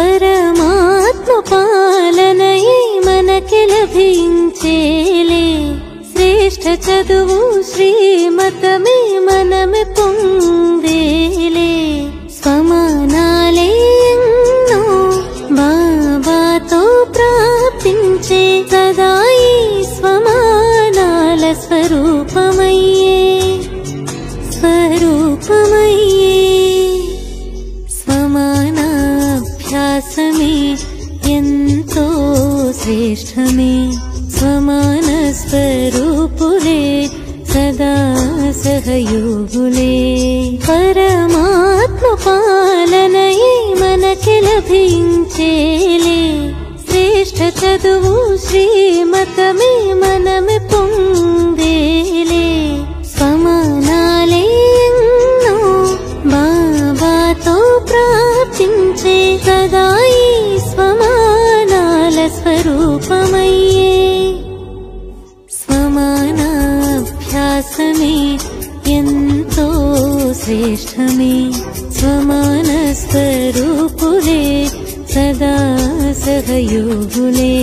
परमात्म पालनये मनके लभिंचेले श्रेष्ठ चदुवु श्रीमतमे मनमे पोंदेले स्वमानाले एन्नो बाबातो प्राप्तिंचे सदा ई स्वमानाल स्वरूपमय्ये स्वमानाभ्यासमे ఎంతో శ్రేష్టమే స్వమాన స్వరూపులే సదా సహయోగులే పరమాత్మ పాలనయే మనకి లభించేలే శ్రేష్ఠ చదువు శ్రీమతమే మనమే పొందేలే స్వమానాలే ఎన్నో బాబాతో ప్రాప్తించే సదా ఈ స్వమానాల స్వరూపమయ్యే స్వమానాభ్యాసమే ఎంతో శ్రేష్టమే స్వమాన స్వరూపులే సదా సహయోగులే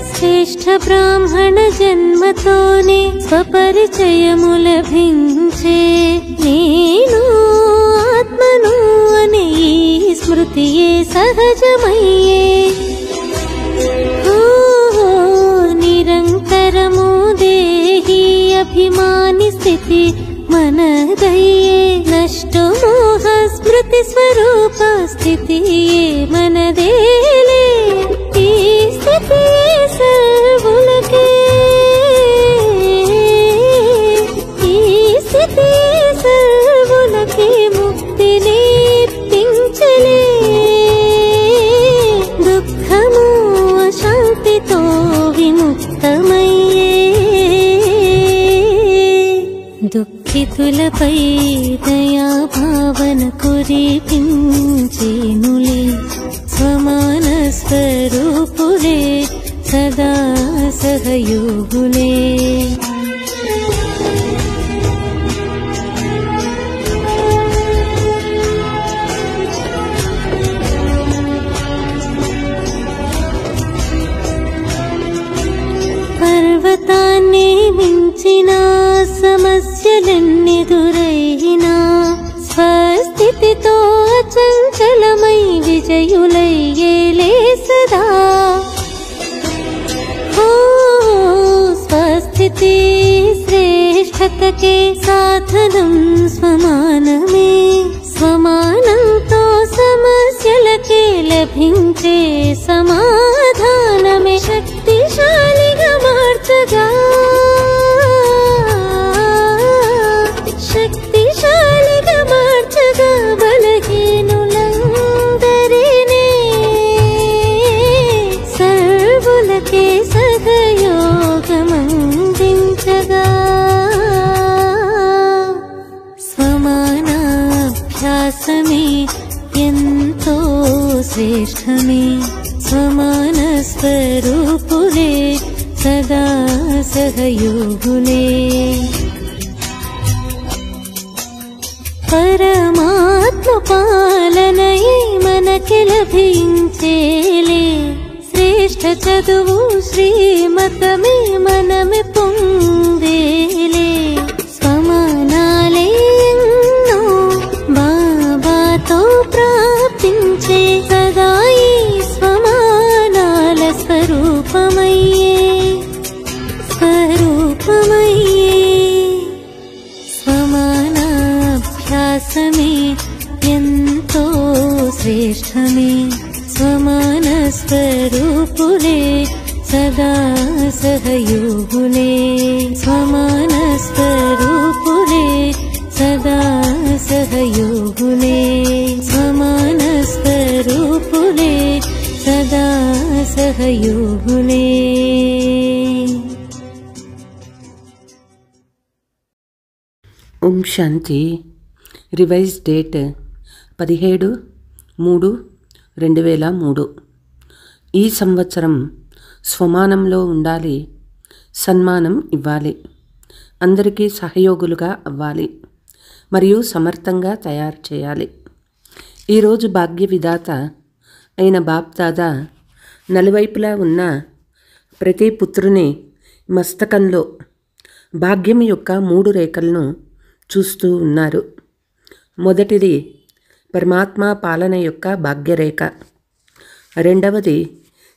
శ్రేష్ఠ బ్రాహ్మణ జన్మతోనే స్వపరిచయము లభించే నేను ఆత్మను అనే ఈ స్మృతియే సహజమయ్యే నిరంతరము దేహి అభిమాని స్థితి మనదయ్యే నష్టో మోహ స్మృతి స్వరూప స్థితియే మనదేలే ఈ స్థితి సర్వులకే ఈ స్థితి సర్వులకే ముక్తిని పించలే దుఃఖము అశాంతితో విముక్తమయ్యే దుఃఖితులపై దయా భావన కురిపించేనులే స్వమాన స్వరూపులే సదా సహయోగులే పర్వతాన్ని మించిన సమస్యలెన్నెదురైనా స్వస్థితితో చంచలమై విజయులయ్యేలే సదా స్వస్థితి శ్రేష్ఠతకే సాధనం స్వమానమే స్వమానంతో సమస్యలకే లభించే సమాధానమే శక్తిశాలిగా మార్చగా శక్తిశాలిగా మార్చగా బలహీనులందరినీ సర్వులకే సహయోగమందించగా స్వమానాభ్యాసమే ఎంతో శ్రేష్టమే స్వమాన స్వరూపులే సదా సహయోగులే పరమాత్మ పాలనయే మనకి లభించేలే శ్రేష్ఠ చదువు శ్రీమతమే మనమే పొందేలే స్వమానాలే ఎన్నో బాబాతో ప్రాప్తించే సదా ఈ స్వమానాల స్వరూపమయ్యే స్వమానాభ్యాసమే ఎంతో శ్రేష్టమే స్వమాన స్వరూపులే సదా సహయోగులే స్వమాన స్వరూపులే సదా సహయోగులే స్వమాన స్వరూపులే సదా సహయోగులే. ఓం శాంతి. Revise date 17/3/2003. ఈ సంవత్సరం స్వమానంలో ఉండాలి, సన్మానం ఇవ్వాలి, అందరికీ సహయోగులుగా అవ్వాలి మరియు సమర్థంగా తయారు చేయాలి. ఈరోజు భాగ్య విధాత అయిన బాప్ దాదా నలువైపులా ఉన్న ప్రతి పుత్రుని మస్తకంలో భాగ్యం యొక్క 3 రేఖలను చూస్తూ ఉన్నారు. మొదటిది పరమాత్మ పాలన యొక్క భాగ్యరేఖ, రెండవది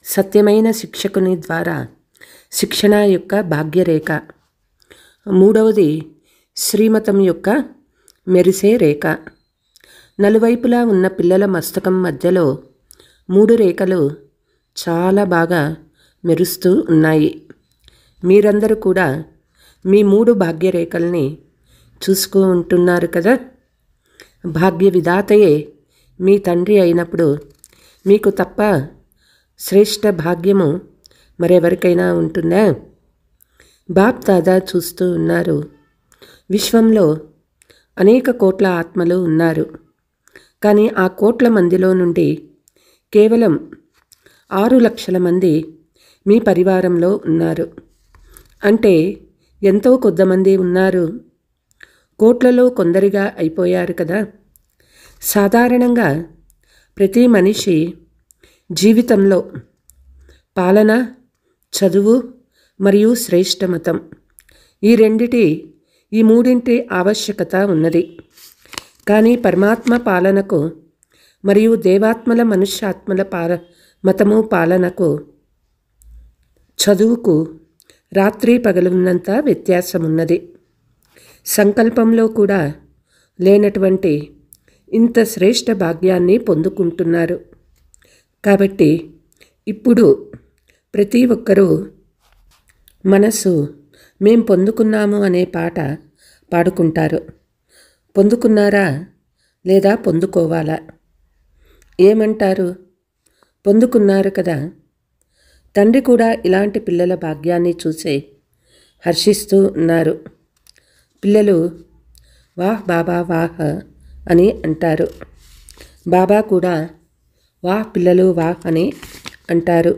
సత్యమైన శిక్షకుని ద్వారా శిక్షణ యొక్క భాగ్యరేఖ, మూడవది శ్రీమతం యొక్క మెరిసే రేఖ. నలువైపులా ఉన్న పిల్లల మస్తకం మధ్యలో 3 రేఖలు చాలా బాగా మెరుస్తూ ఉన్నాయి. మీరందరూ కూడా మీ 3 భాగ్యరేఖల్ని చూసుకుంటున్నారు కదా. భాగ్య విధాతయే మీ తండ్రి అయినప్పుడు మీకు తప్ప శ్రేష్ఠ భాగ్యము మరెవరికైనా ఉంటుందా? బాప్ దాదా చూస్తూ ఉన్నారు. విశ్వంలో అనేక కోట్ల ఆత్మలు ఉన్నారు, కానీ ఆ కోట్ల మందిలో నుండి కేవలం 6 లక్షల మంది మీ పరివారంలో ఉన్నారు. అంటే ఎంతో కొద్దిమంది ఉన్నారు. కోట్లలో కొందరిగా అయిపోయారు కదా. సాధారణంగా ప్రతి మనిషి జీవితంలో పాలన, చదువు మరియు శ్రేష్ఠ మతం ఈ మూడింటి ఆవశ్యకత ఉన్నది. కానీ పరమాత్మ పాలనకు మరియు దేవాత్మల మనుష్యాత్మల మతము పాలనకు, చదువుకు రాత్రి పగలున్నంత వ్యత్యాసం ఉన్నది. సంకల్పంలో కూడా లేనటువంటి ఇంత శ్రేష్ఠ భాగ్యాన్ని పొందుకుంటున్నారు. కాబట్టి ఇప్పుడు ప్రతి ఒక్కరూ మనసు మేం పొందుకున్నాము అనే పాట పాడుకుంటారు. పొందుకున్నారా లేదా పొందుకోవాలా? ఏమంటారు? పొందుకున్నారు కదా. తండ్రి కూడా ఇలాంటి పిల్లల భాగ్యాన్ని చూసి హర్షిస్తూ ఉన్నారు. పిల్లలు వాహ్ బాబా వాహ్ అని అంటారు. బాబా కూడా వాహ్ పిల్లలు వాహ్ అని అంటారు.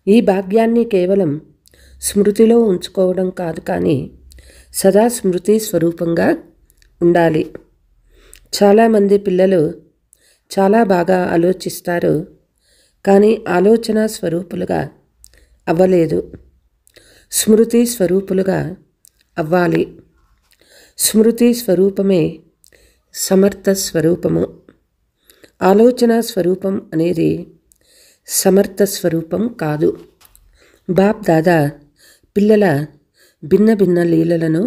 ఈ భాగ్యాన్ని కేవలం స్మృతిలో ఉంచుకోవడం కాదు, కానీ సదా స్మృతి స్వరూపంగా ఉండాలి. చాలామంది పిల్లలు చాలా బాగా ఆలోచిస్తారు, కానీ ఆలోచన స్వరూపులుగా అవ్వలేదు. స్మృతి స్వరూపులుగా అవ్వాలి. స్మృతి స్వరూపమే సమర్థ స్వరూపము. ఆలోచన స్వరూపం అనేది సమర్థ స్వరూపం కాదు. బాప్ దాదా పిల్లల భిన్న భిన్న లీలలను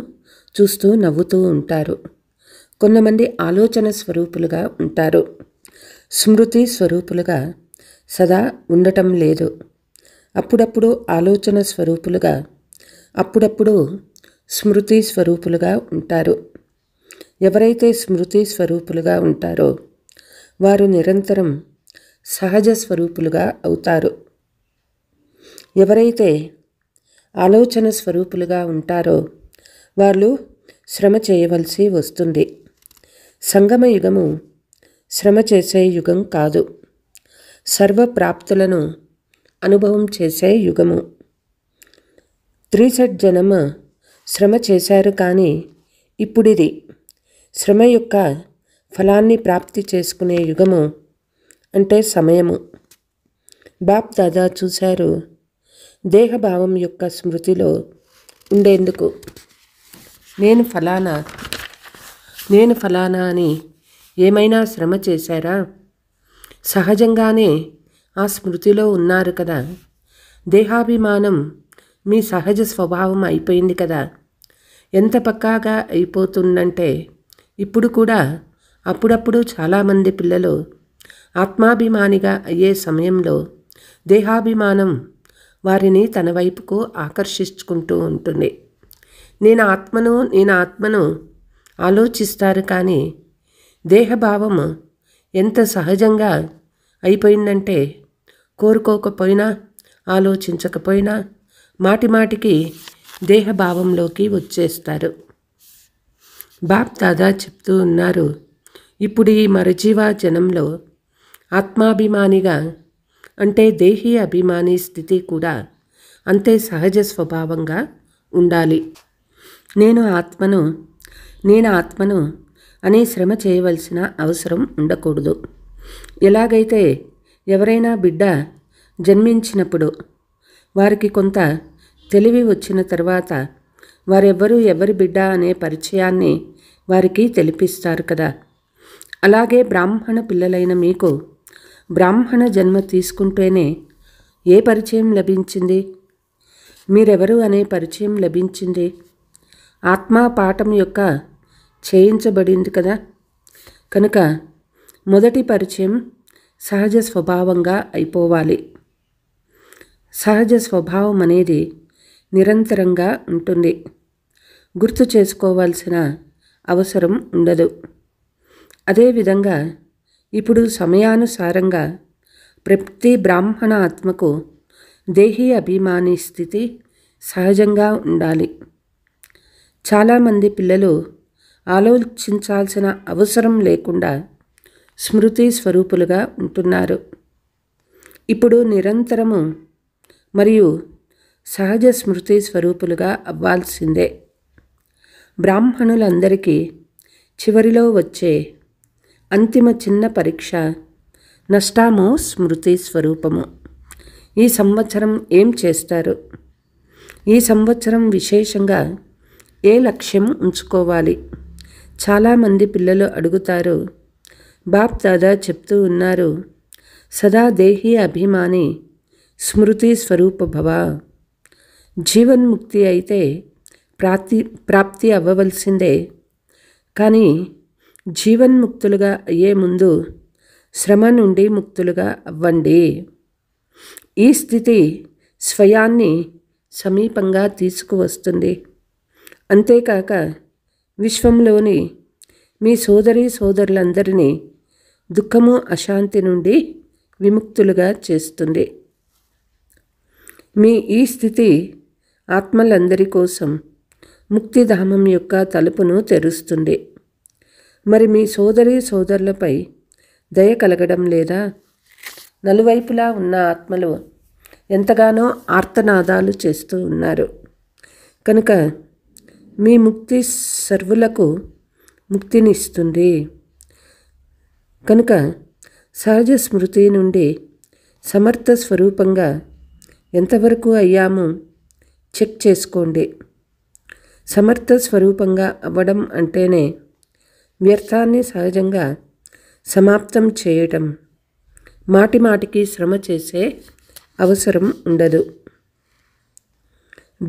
చూస్తూ నవ్వుతూ ఉంటారు. కొంతమంది ఆలోచన స్వరూపులుగా ఉంటారు, స్మృతి స్వరూపులుగా సదా ఉండటం లేదు. అప్పుడప్పుడు ఆలోచన స్వరూపులుగా, అప్పుడప్పుడు స్మృతి స్వరూపులుగా ఉంటారు. ఎవరైతే స్మృతి స్వరూపులుగా ఉంటారో వారు నిరంతరం సహజ స్వరూపులుగా అవుతారు. ఎవరైతే ఆలోచన స్వరూపులుగా ఉంటారో వాళ్ళు శ్రమ చేయవలసి వస్తుంది. సంగమ యుగము శ్రమ చేసే యుగం కాదు, సర్వప్రాప్తులను అనుభవం చేసే యుగము. 63 జనం శ్రమ చేశారు, కానీ ఇప్పుడిది శ్రమ యొక్క ఫలాన్ని ప్రాప్తి చేసుకునే యుగము, అంటే సమయము. బాప్ దాదా చూశారు, దేహభావం యొక్క స్మృతిలో ఉండేందుకు నేను ఫలానా అని ఏమైనా శ్రమ చేశారా? సహజంగానే ఆ స్మృతిలో ఉన్నారు కదా. దేహాభిమానం మీ సహజ స్వభావం అయిపోయింది కదా. ఎంత పక్కాగా అయిపోతుందంటే ఇప్పుడు కూడా అప్పుడప్పుడు చాలామంది పిల్లలు ఆత్మాభిమానిగా అయ్యే సమయంలో దేహాభిమానం వారిని తన వైపుకు ఆకర్షించుకుంటూ ఉంటుంది. నేను ఆత్మను ఆలోచిస్తారు, కానీ దేహభావము ఎంత సహజంగా అయిపోయిందంటే కోరుకోకపోయినా ఆలోచించకపోయినా మాటిమాటికి దేహభావంలోకి వచ్చేస్తారు. బాప్ దాదా చెప్తూ ఉన్నారు, ఇప్పుడు ఈ మరజీవ జనంలో ఆత్మాభిమానిగా అంటే దేహీ అభిమాని స్థితి కూడా అంతే సహజ స్వభావంగా ఉండాలి. నేను ఆత్మను అనే శ్రమ చేయవలసిన అవసరం ఉండకూడదు. ఎలాగైతే ఎవరైనా బిడ్డ జన్మించినప్పుడు వారికి కొంత తెలివి వచ్చిన తర్వాత వారెవ్వరూ ఎవరి బిడ్డ అనే పరిచయాన్ని వారికి తెలిపిస్తారు కదా, అలాగే బ్రాహ్మణ పిల్లలైన మీకు బ్రాహ్మణ జన్మ తీసుకుంటేనే ఏ పరిచయం లభించింది? మీరెవరు అనే పరిచయం లభించింది. ఆత్మా పాఠం యొక్క చేయించబడింది కదా. కనుక మొదటి పరిచయం సహజ స్వభావంగా అయిపోవాలి. సహజ స్వభావం అనేది నిరంతరంగా ఉంటుంది. గుర్తు చేసుకోవాల్సిన అవసరం ఉండదు. అదేవిధంగా ఇప్పుడు సమయానుసారంగా ప్రతి బ్రాహ్మణ ఆత్మకు దేహీ అభిమాని స్థితి సహజంగా ఉండాలి. చాలామంది పిల్లలు ఆలోచించాల్సిన అవసరం లేకుండా స్మృతి స్వరూపులుగా ఉంటున్నారు. ఇప్పుడు నిరంతరము మరియు సహజ స్మృతి స్వరూపులుగా అవ్వాల్సిందే. బ్రాహ్మణులందరికీ చివరిలో వచ్చే అంతిమ చిన్న పరీక్ష నష్టామో స్మృతి స్వరూపము. ఈ సంవత్సరం ఏం చేస్తారు? ఈ సంవత్సరం విశేషంగా ఏ లక్ష్యం ఉంచుకోవాలి? చాలామంది పిల్లలు అడుగుతారు, బాప్ దాదా చెప్తూ ఉన్నారు, సదా దేహీ అభిమాని స్మృతి స్వరూప భవ. జీవన్ముక్తి అయితే ప్రాప్తి అవ్వవలసిందే, కానీ జీవన్ముక్తులుగా అయ్యే ముందు శ్రమ నుండి ముక్తులుగా అవ్వండి. ఈ స్థితి స్వయాన్ని సమీపంగా తీసుకువస్తుంది. అంతేకాక విశ్వంలోని మీ సోదరులందరినీ దుఃఖము అశాంతి నుండి విముక్తులుగా చేస్తుంది. మీ ఈ స్థితి ఆత్మలందరి కోసం ముక్తిధామం యొక్క తలుపును తెరుస్తుంది. మరి మీ సోదరులపై దయ కలగడం లేదా? నలువైపులా ఉన్న ఆత్మలు ఎంతగానో ఆర్తనాదాలు చేస్తూ ఉన్నారు. కనుక మీ ముక్తి సర్వులకు ముక్తినిస్తుంది. కనుక సహజ స్మృతి నుండి సమర్థ స్వరూపంగా ఎంతవరకు అయ్యామో చెక్ చేసుకోండి. సమర్థ స్వరూపంగా అవ్వడం అంటేనే వ్యర్థాన్ని సహజంగా సమాప్తం చేయటం. మాటిమాటికి శ్రమ చేసే అవసరం ఉండదు.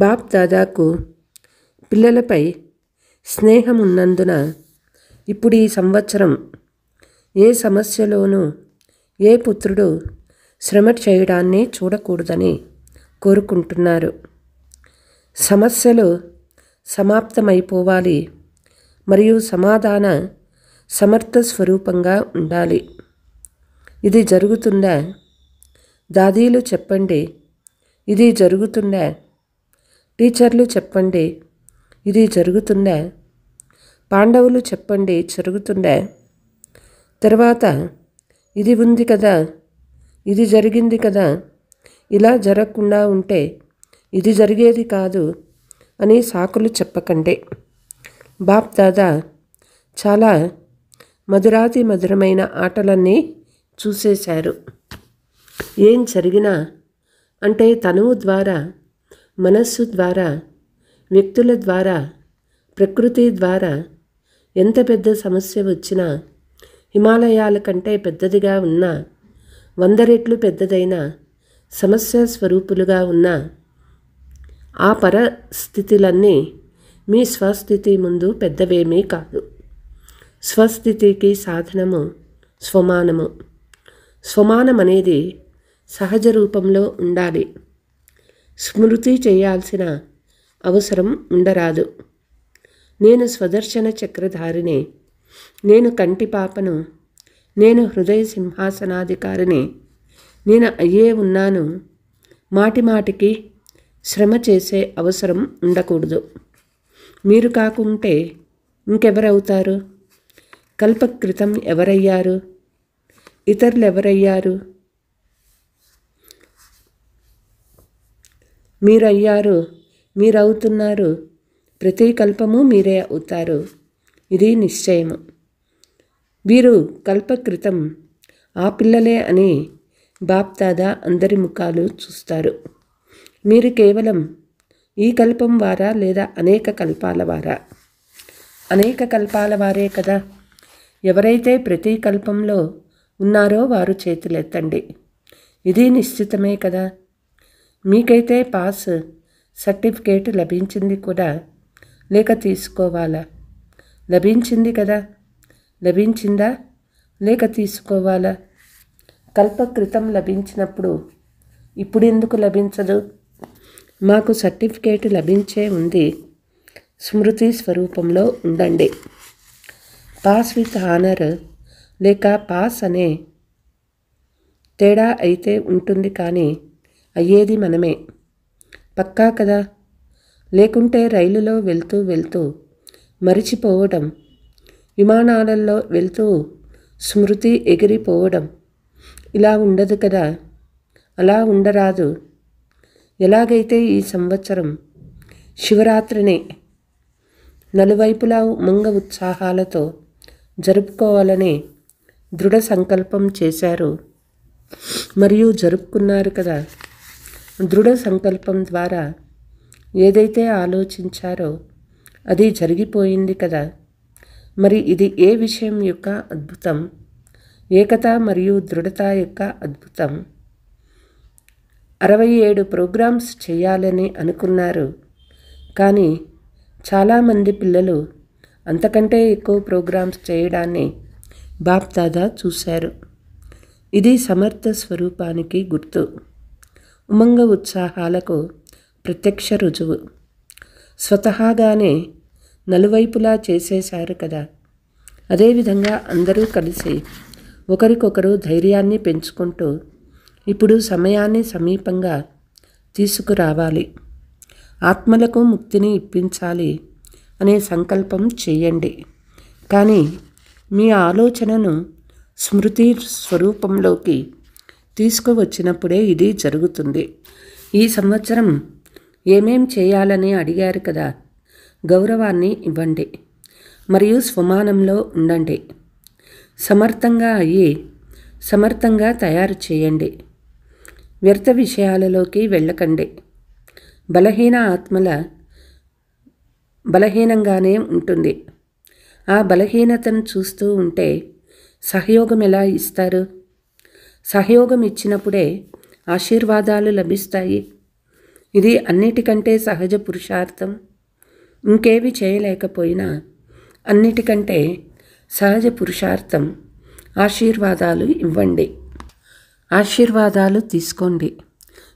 బాప్ దాదాకు పిల్లలపై స్నేహం ఉన్నందున ఇప్పుడు ఈ సంవత్సరం ఏ సమస్యలోనూ ఏ పుత్రుడు శ్రమ చేయడాన్ని చూడకూడదని కోరుకుంటున్నారు. సమస్యలు సమాప్తమైపోవాలి మరియు సమాధాన సమర్థ స్వరూపంగా ఉండాలి. ఇది జరుగుతుందా? దాదీలు చెప్పండి, ఇది జరుగుతుందా? టీచర్లు చెప్పండి, ఇది జరుగుతుందా? పాండవులు చెప్పండి, జరుగుతుందా? తర్వాత ఇది ఉంది కదా, ఇది జరిగింది కదా, ఇలా జరగకుండా ఉంటే ఇది జరిగేది కాదు అని సాకులు చెప్పకండి. బాప్ దాదా చాలా మధురాతి మధురమైన ఆటలన్నీ చూసేశారు. ఏం జరిగినా అంటే తనువు ద్వారా, మనస్సు ద్వారా, వ్యక్తుల ద్వారా, ప్రకృతి ద్వారా ఎంత పెద్ద సమస్య వచ్చినా, హిమాలయాల కంటే పెద్దదిగా ఉన్న 100 రెట్లు పెద్దదైన సమస్య స్వరూపులుగా ఉన్న ఆ పరిస్థితులన్నీ మీ స్వస్థితి ముందు పెద్దవేమీ కాదు. స్వస్థితికి సాధనము స్వమానము. స్వమానం అనేది సహజ రూపంలో ఉండాలి. స్మృతి చేయాల్సిన అవసరం ఉండరాదు. నేను స్వదర్శన చక్రధారిని, నేను కంటిపాపను, నేను హృదయ సింహాసనాధికారిని, నేను అయ్యే ఉన్నాను. మాటిమాటికి శ్రమ చేసే అవసరం ఉండకూడదు. మీరు కాకుంటే ఇంకెవరవుతారు? కల్పకృతం ఎవరయ్యారు? ఇతరులు ఎవరయ్యారు? మీరయ్యారు, మీరవుతున్నారు. ప్రతి కల్పము మీరే అవుతారు. ఇది నిశ్చయము. వీరు కల్పకృతం ఆ పిల్లలే అని బాప్దాదా అందరి ముఖాలు చూస్తారు. మీరు కేవలం ఈ కల్పం వారా లేదా అనేక కల్పాల వారా? అనేక కల్పాల వారే కదా. ఎవరైతే ప్రతి కల్పంలో ఉన్నారో వారు చేతులెత్తండి. ఇది నిశ్చితమే కదా. మీకైతే పాస్ సర్టిఫికేట్ లభించింది కూడా, లేక తీసుకోవాలా? లభించింది కదా. లభించిందా లేక తీసుకోవాలా? కల్పకృతం లభించినప్పుడు ఇప్పుడు ఎందుకు లభించదు? మాకు సర్టిఫికేట్ లభించే ఉంది. స్మృతి స్వరూపంలో ఉండండి. పాస్ విత్ హానర్ లేక పాస్ అనే తేడా అయితే ఉంటుంది, కానీ అయ్యేది మనమే. పక్కా కదా. లేకుంటే రైలులో వెళ్తూ వెళ్తూ మరిచిపోవడం, విమానాలలో వెళ్తూ స్మృతి ఎగిరిపోవడం ఇలా ఉండదు కదా. అలా ఉండరాదు. ఎలాగైతే ఈ సంవత్సరం శివరాత్రిని నలువైపులా ఉమంగ ఉత్సాహాలతో జరుపుకోవాలని దృఢ సంకల్పం చేశారు మరియు జరుపుకున్నారు కదా. దృఢ సంకల్పం ద్వారా ఏదైతే ఆలోచించారో అది జరిగిపోయింది కదా. మరి ఇది ఏ విషయం యొక్క అద్భుతం? ఏకత మరియు దృఢత యొక్క అద్భుతం. 67 ప్రోగ్రామ్స్ చేయాలని అనుకున్నారు, కానీ చాలామంది పిల్లలు అంతకంటే ఎక్కువ ప్రోగ్రామ్స్ చేయడాన్ని బాప్దాదా చూశారు. ఇది సమర్థ స్వరూపానికి గుర్తు, ఉమంగ ఉత్సాహాలకు ప్రత్యక్ష రుజువు. స్వతహాగానే నలువైపులా చేసేశారు కదా. అదేవిధంగా అందరూ కలిసి ఒకరికొకరు ధైర్యాన్ని పెంచుకుంటూ ఇప్పుడు సమయాన్ని సమీపంగా తీసుకురావాలి. ఆత్మలకు ముక్తిని ఇప్పించాలి అనే సంకల్పం చేయండి. కానీ మీ ఆలోచనను స్మృతి స్వరూపంలోకి తీసుకువచ్చినప్పుడే ఇది జరుగుతుంది. ఈ సంవత్సరం ఏమేం చేయాలని అడిగారు కదా. గౌరవాన్ని ఇవ్వండి మరియు స్వమానంలో ఉండండి. సమర్థంగా అయ్యి సమర్థంగా తయారు చేయండి. వ్యర్థ విషయాలలోకి వెళ్ళకండి. బలహీన ఆత్మల బలహీనంగానే ఉంటుంది. ఆ బలహీనతను చూస్తూ ఉంటే సహయోగం ఎలా ఇస్తారు? సహయోగం ఇచ్చినప్పుడే ఆశీర్వాదాలు లభిస్తాయి. ఇది అన్నిటికంటే సహజ పురుషార్థం. ఇంకేవి చేయలేకపోయినా అన్నిటికంటే సహజ పురుషార్థం ఆశీర్వాదాలు ఇవ్వండి. ఆశీర్వాదాలు తీసుకోండి,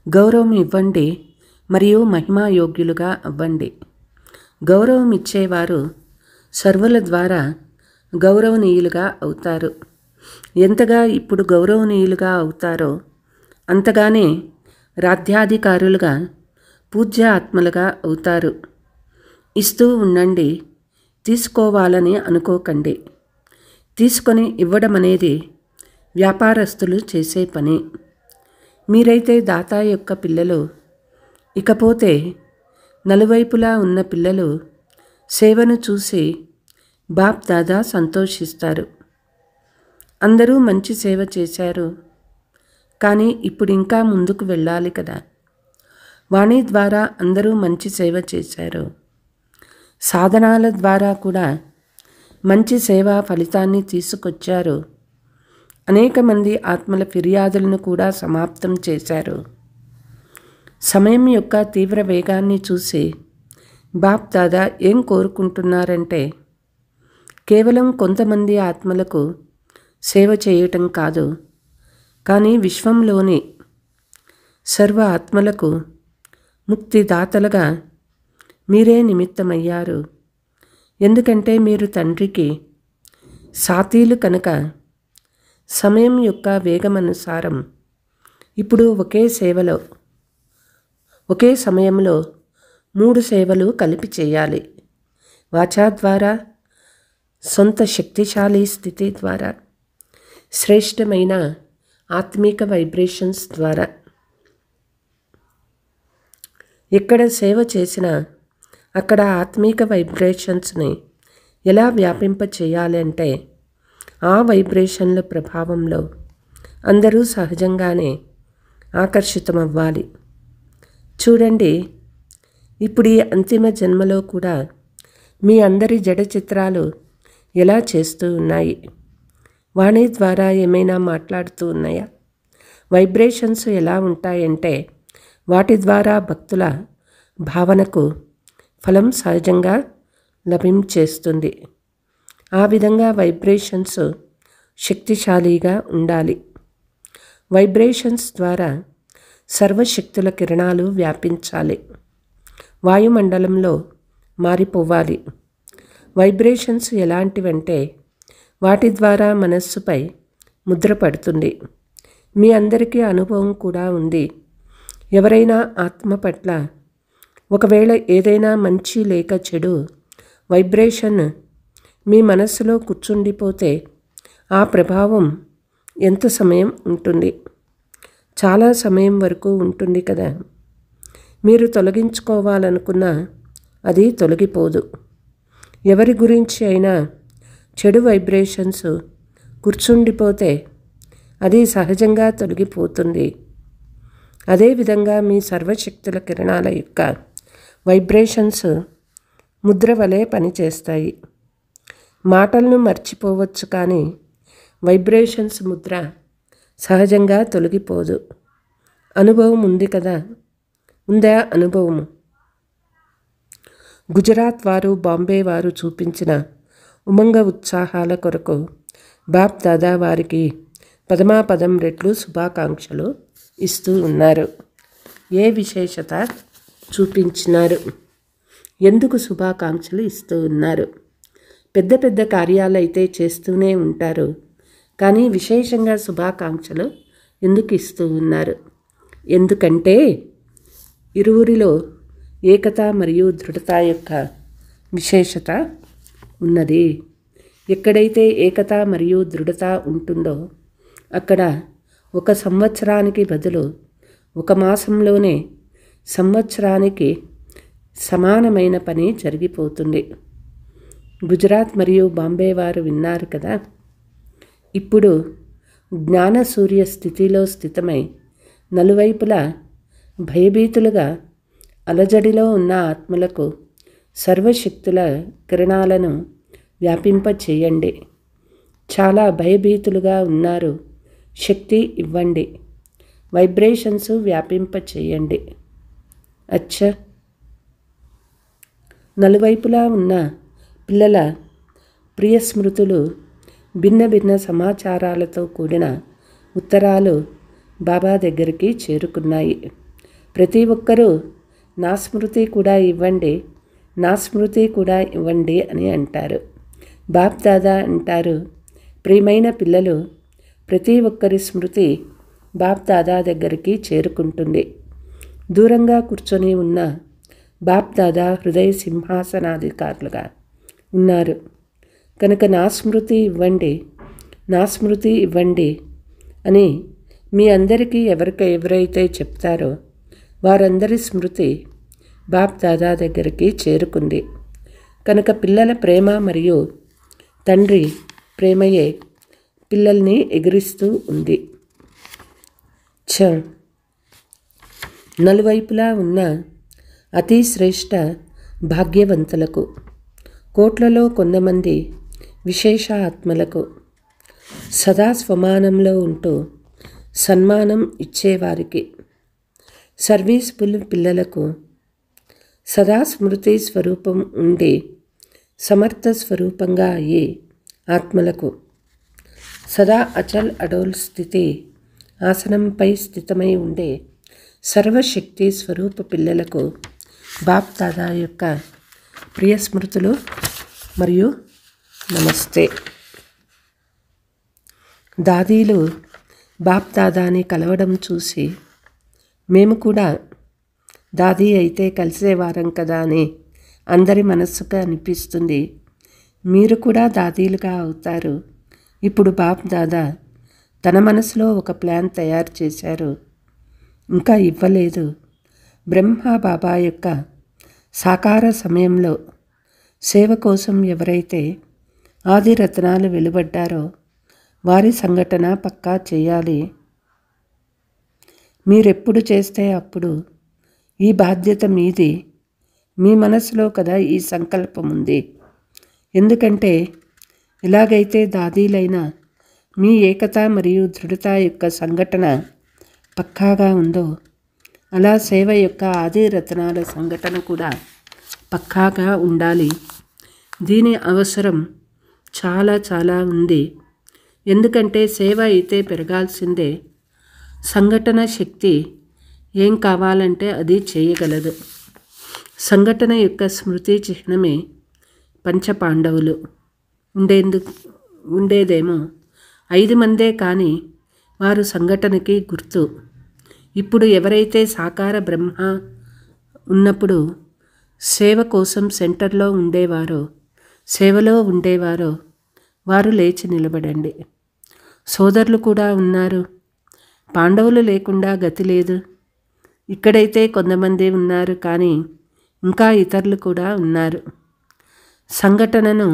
గౌరవం ఇవ్వండి మరియు మహిమాయోగ్యులుగా అవ్వండి. గౌరవం ఇచ్చేవారు సర్వుల ద్వారా గౌరవనీయులుగా అవుతారు. ఎంతగా ఇప్పుడు గౌరవనీయులుగా అవుతారో అంతగానే రాజ్యాధికారులుగా పూజ్య ఆత్మలుగా అవుతారు. ఇస్తూ ఉండండి, తీసుకోవాలని అనుకోకండి. తీసుకొని ఇవ్వడం అనేది వ్యాపారస్తులు చేసే పని. మీరైతే దాత యొక్క పిల్లలు. ఇకపోతే నలువైపులా ఉన్న పిల్లలు సేవను చూసి బాప్ దాదా సంతోషిస్తారు. అందరూ మంచి సేవ చేశారు, కానీ ఇప్పుడు ఇంకా ముందుకు వెళ్ళాలి కదా. వాణి ద్వారా అందరూ మంచి సేవ చేశారు. సాధనాల ద్వారా కూడా మంచి సేవా ఫలితాన్ని తీసుకొచ్చారు. అనేక మంది ఆత్మల ఫిర్యాదులను కూడా సమాప్తం చేశారు. సమయం యొక్క తీవ్ర వేగాన్ని చూసి బాప్ దాదా ఏం కోరుకుంటున్నారంటే కేవలం కొంతమంది ఆత్మలకు సేవ చేయటం కాదు, కానీ విశ్వంలోని సర్వ ఆత్మలకు ముక్తిదాతలుగా మీరే నిమిత్తమయ్యారు. ఎందుకంటే మీరు తండ్రికి సాతీలు కనుక సమయం యొక్క వేగమనుసారం ఇప్పుడు ఒకే సమయంలో 3 సేవలు కలిపి చేయాలి. వాచా ద్వారా, సొంత శక్తిశాలి స్థితి ద్వారా, శ్రేష్టమైన ఆత్మీక వైబ్రేషన్స్ ద్వారా. ఎక్కడ సేవ చేసినా అక్కడ ఆత్మీక వైబ్రేషన్స్ని ఎలా వ్యాపింప చేయాలి అంటే ఆ వైబ్రేషన్ల ప్రభావంలో అందరూ సహజంగానే ఆకర్షితమవ్వాలి. చూడండి, ఇప్పుడు ఈ అంతిమ జన్మలో కూడా మీ అందరి జడ చిత్రాలు ఎలా చేస్తూ ఉన్నాయి? వాణి ద్వారా ఏమైనా మాట్లాడుతూ ఉన్నాయా? వైబ్రేషన్స్ ఎలా ఉంటాయంటే వాటి ద్వారా భక్తుల భావనకు ఫలం సహజంగా లభించేస్తుంది. ఆ విధంగా వైబ్రేషన్స్ శక్తిశాలిగా ఉండాలి. వైబ్రేషన్స్ ద్వారా సర్వశక్తుల కిరణాలు వ్యాపించాలి, వాయుమండలంలో మారిపోవాలి. వైబ్రేషన్స్ ఎలాంటివంటే వాటి ద్వారా మనస్సుపై ముద్ర పడుతుంది. మీ అందరికీ అనుభవం కూడా ఉంది. ఎవరైనా ఆత్మ పట్ల ఒకవేళ ఏదైనా మంచి లేక చెడు వైబ్రేషన్ మీ మనస్సులో కూర్చుండిపోతే ఆ ప్రభావం ఎంత సమయం ఉంటుంది? చాలా సమయం వరకు ఉంటుంది కదా. మీరు తొలగించుకోవాలనుకున్నా అది తొలగిపోదు. ఎవరి గురించి అయినా చెడు వైబ్రేషన్స్ కూర్చుండిపోతే అది సహజంగా తొలగిపోతుంది. అదేవిధంగా మీ సర్వశక్తుల కిరణాల యొక్క వైబ్రేషన్స్ ముద్ర వలె పనిచేస్తాయి. మాటలను మర్చిపోవచ్చు కానీ వైబ్రేషన్స్ ముద్ర సహజంగా తొలగిపోదు. అనుభవం ఉంది కదా, ఉందా అనుభవము? గుజరాత్ వారు, బాంబే వారు చూపించిన ఉమంగ ఉత్సాహాల కొరకు బాప్ దాదా వారికి పదమాపదం రెట్లు శుభాకాంక్షలు ఇస్తూ ఉన్నారు. ఏ విశేషత చూపించినారు? ఎందుకు శుభాకాంక్షలు ఇస్తూ ఉన్నారు? పెద్ద పెద్ద కార్యాలు అయితే చేస్తూనే ఉంటారు, కానీ విశేషంగా శుభాకాంక్షలు ఎందుకు ఇస్తూ ఉన్నారు? ఎందుకంటే ఇరువురిలో ఏకత మరియు దృఢత యొక్క విశేషత ఉన్నది. ఎక్కడైతే ఏకత మరియు దృఢత ఉంటుందో అక్కడ 1 సంవత్సరానికి బదులు 1 మాసంలోనే సంవత్సరానికి సమానమైన పని జరిగిపోతుంది. గుజరాత్ మరియు బాంబే వారు విన్నారు కదా. ఇప్పుడు జ్ఞాన సూర్య స్థితిలో స్థితమై నలువైపులా భయభీతులుగా అలజడిలో ఉన్న ఆత్మలకు సర్వశక్తుల కిరణాలను వ్యాపింప చేయండి. చాలా భయభీతులుగా ఉన్నారు, శక్తి ఇవ్వండి, వైబ్రేషన్స్ వ్యాపింప చేయండి. నలువైపులా ఉన్న పిల్లల ప్రియ స్మృతులు, భిన్న భిన్న సమాచారాలతో కూడిన ఉత్తరాలు బాబా దగ్గరికి చేరుకున్నాయి. ప్రతి ఒక్కరూ నా స్మృతి కూడా ఇవ్వండి, నా స్మృతి కూడా ఇవ్వండి అని అంటారు. బాప్ దాదా అంటారు, ప్రియమైన పిల్లలు, ప్రతి ఒక్కరి స్మృతి బాప్ దాదా దగ్గరికి చేరుకుంటుంది. దూరంగా కూర్చొని ఉన్న బాప్ దాదా హృదయ సింహాసనాధికారులుగా ఉన్నారు కనుక నా స్మృతి ఇవ్వండి, నా స్మృతి ఇవ్వండి అని మీ అందరికీ ఎవరైతే చెప్తారో వారందరి స్మృతి బాప్ దాదా దగ్గరికి చేరుకుంది. కనుక పిల్లల ప్రేమ మరియు తండ్రి ప్రేమయే పిల్లల్ని ఎగిరిస్తూ ఉంది. నలువైపులా ఉన్న అతి శ్రేష్ట భాగ్యవంతులకు, కోట్లలో కొంతమంది విశేష ఆత్మలకు, సదా స్వమానంలో ఉంటూ సన్మానం ఇచ్చేవారికి, సర్వీస్ఫుల్ పిల్లలకు, సదా స్మృతి స్వరూపం ఉండి సమర్థ స్వరూపంగా అయ్యే ఆత్మలకు, సదా అచల్ అడోల్ స్థితి ఆసనంపై స్థితమై ఉండే సర్వశక్తి స్వరూప పిల్లలకు బాప్ దాదా యొక్క ప్రియ స్మృతులు మరియు నమస్తే. దాదీలు బాప్ దాదాని కలవడం చూసి మేము కూడా దాదీ అయితే కలిసేవారం కదా అని అందరి మనస్సుగా అనిపిస్తుంది. మీరు కూడా దాదీలుగా అవుతారు. ఇప్పుడు బాప్ దాదా తన మనసులో ఒక ప్లాన్ తయారు చేశారు, ఇంకా ఇవ్వలేదు. బ్రహ్మ బాబా యొక్క సాకార సమయంలో సేవ కోసం ఎవరైతే ఆది రత్నాలు వెలువడ్డారో వారి సంఘటన పక్కా చేయాలి. మీరెప్పుడు చేస్తే అప్పుడు ఈ బాధ్యత మీది. మీ మనసులో కదా ఈ సంకల్పం ఉంది. ఎందుకంటే ఎలాగైతే దాదీలైన మీ ఏకత మరియు దృఢత యొక్క సంఘటన పక్కాగా ఉందో అలా సేవ యొక్క ఆది రత్నాల సంఘటన కూడా పక్కాగా ఉండాలి. దీని అవసరం చాలా చాలా ఉంది. ఎందుకంటే సేవ అయితే పెరగాల్సిందే. సంఘటన శక్తి ఏం కావాలంటే అది చేయగలదు. సంఘటన యొక్క స్మృతి చిహ్నమే పంచపాండవులు ఉండేదేమో 5 మందే, కానీ వారు సంఘటనకి గుర్తు. ఇప్పుడు ఎవరైతే సాకార బ్రహ్మ ఉన్నప్పుడు సేవ కోసం సెంటర్లో ఉండేవారో, సేవలో ఉండేవారో వారు లేచి నిలబడండి. సోదరులు కూడా ఉన్నారు. పాండవులు లేకుండా గతి లేదు. ఇక్కడైతే కొంతమంది ఉన్నారు, కానీ ఇంకా ఇతరులు కూడా ఉన్నారు. సంఘటనను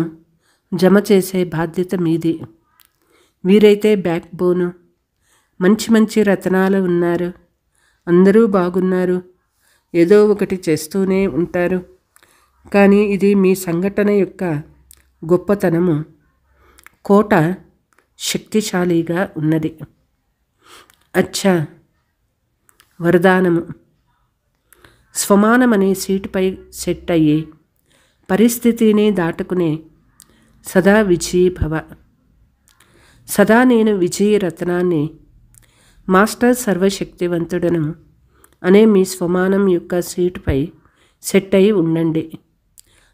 జమ చేసే బాధ్యత మీది. వీరైతే బ్యాక్ బోను. మంచి మంచి రత్నాలు ఉన్నారు. అందరూ బాగున్నారు. ఏదో ఒకటి చేస్తూనే ఉంటారు. కానీ ఇది మీ సంఘటన యొక్క గొప్పతనము. కోట శక్తిశాలిగా ఉన్నది. అచ్చా, వరదానము. స్వమానమనే సీటుపై సెట్ అయ్యి పరిస్థితిని దాటుకునే సదా విజయీ భవ. సదా నేను విజయీ రత్నాన్ని, మాస్టర్ సర్వశక్తివంతుడను అనే మీ స్వమానం యొక్క సీటుపై సెట్ అయి ఉండండి.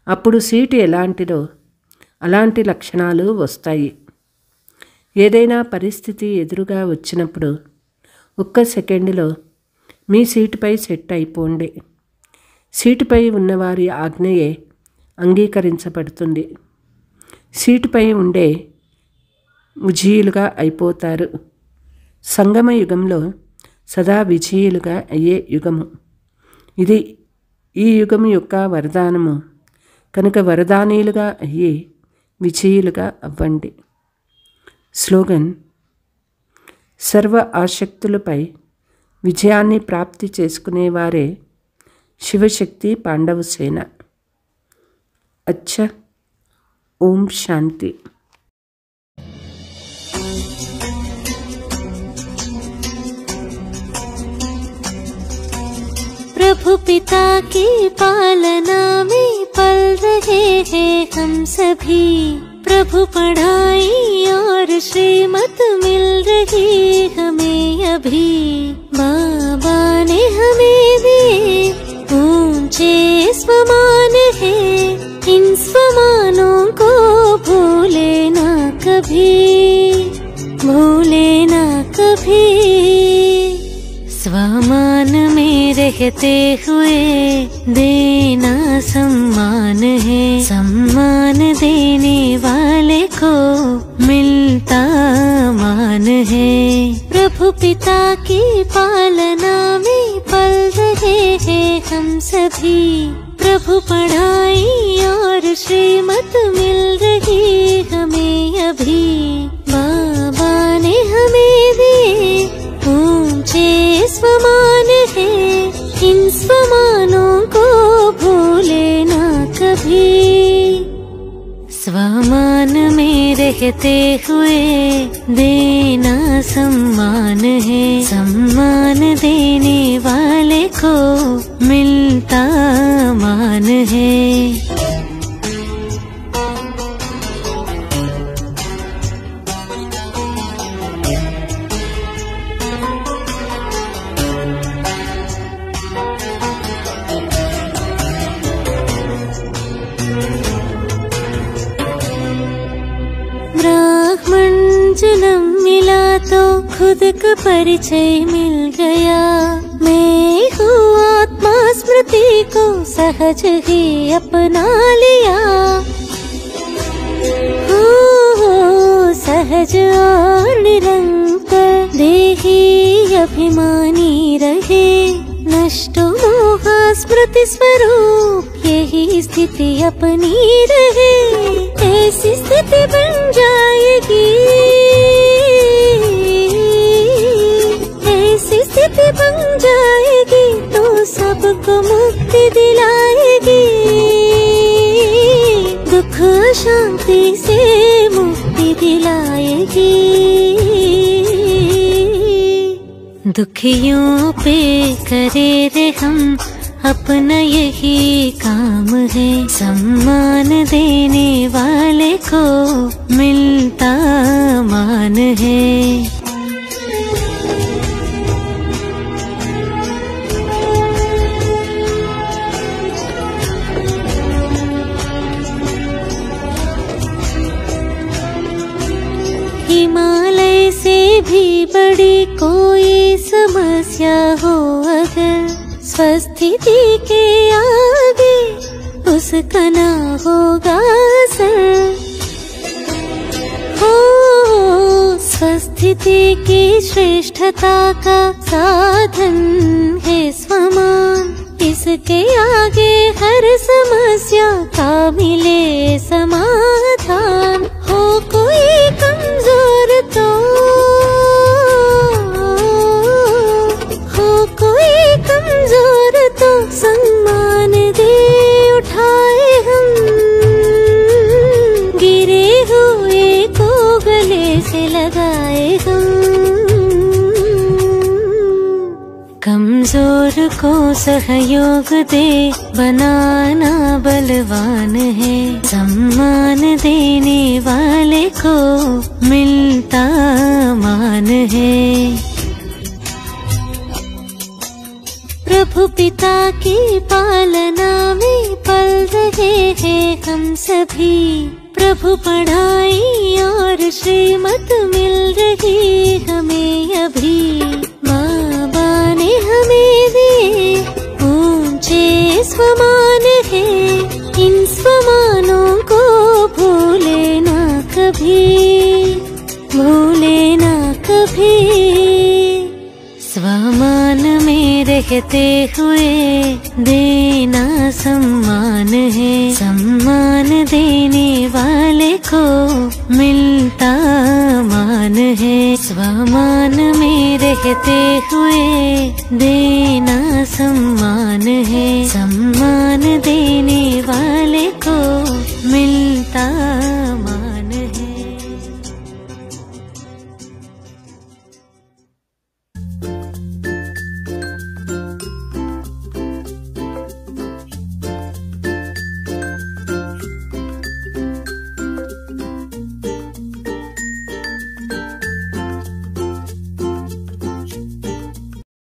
అప్పుడు సీటు ఎలాంటిదో అలాంటి లక్షణాలు వస్తాయి. ఏదైనా పరిస్థితి ఎదురుగా వచ్చినప్పుడు ఒక్క సెకండ్లో మీ సీటుపై సెట్ అయిపోండి. సీటుపై ఉన్నవారి ఆజ్ఞయే అంగీకరించబడుతుంది. సీటుపై ఉండే విజయులుగా అయిపోతారు. సంగమ యుగంలో సదా విజయులుగా అయ్యే యుగము ఇది. ఈ యుగము యొక్క వరదానము కనుక వరదానీలుగా అయ్యి విజయులుగా అవ్వండి. స్లోగన్: సర్వ ఆసక్తులపై విజయాన్ని ప్రాప్తి చేసుకునేవారే శివశక్తి పాండవ సేన. అచ్చా, ఓం శాంతి. प्रभु पिता की पालना में पल रहे हैं हम सभी। प्रभु पढ़ाई और श्रीमत मिल रही हमें अभी। बाबा ने हमें दिए ऊंचे स्वमान है, इन स्वमानों को भूले ना कभी, भूले ना कभी। स्वमान में रहते हुए देना सम्मान है, सम्मान देने वाले को मिलता मान है। प्रभु पिता की पालना में पल रहे हैं हम सभी। प्रभु पढ़ाई और श्रीमत मिल रही हमें अभी। बाबा ने हमें दिए ऊंचे स्वमान है, इन स्वमानों को भूले ना कभी। स्वमान में रहते हुए देना सम्मान है, सम्मान देने वाले को मिलता मान है। का परिचय मिल गया। मैं हूँ आत्मा स्मृति को सहज ही अपना लिया। सहज और निरंतर देही अभिमानी रहे। नष्ट मोह स्मृति स्वरूप यही स्थिति अपनी रहे। ऐसी स्थिति बन जाएगी, ऐसी स्थिति बन जाएगी तो सबको मुक्ति दिलाएगी। दुख शांति से मुक्ति दिलाएगी। दुखियों पे करे रे हम अपना यही काम है। सम्मान देने वाले को मिलता मान है। हिमालय से भी बड़ी कोई समस्या हो अगर, स्वस्थिति के आगे उसका ना होगा असर। हो स्वस्थिति की श्रेष्ठता का साधन है स्वमान। इसके आगे हर समस्या का मिले समाधान। हो कोई कमजोर तो, हो कोई कमजोर तो सम्मान दे उठाए हम। गिरे हुए को गले से लगाए हम। कमजोर को सहयोग दे बनाना बलवान है। सम्मान देने वाले को मिलता मान है। प्रभु पिता की पालना में पल रहे हैं हम सभी। प्रभु पढ़ाई और श्रीमत मिल रही हमें अभी। बाबा ने हमें दिए ऊंचे स्वमान है। इन स्वमानों को भूले ना कभी, भूले ना कभी। स्वमान में रहते हुए देना सम्मान है। सम्मान देने वाले को मिलता मान है। स्वमान में रहते हुए देना सम्मान है। सम्मान देने वाले को मिलता मान।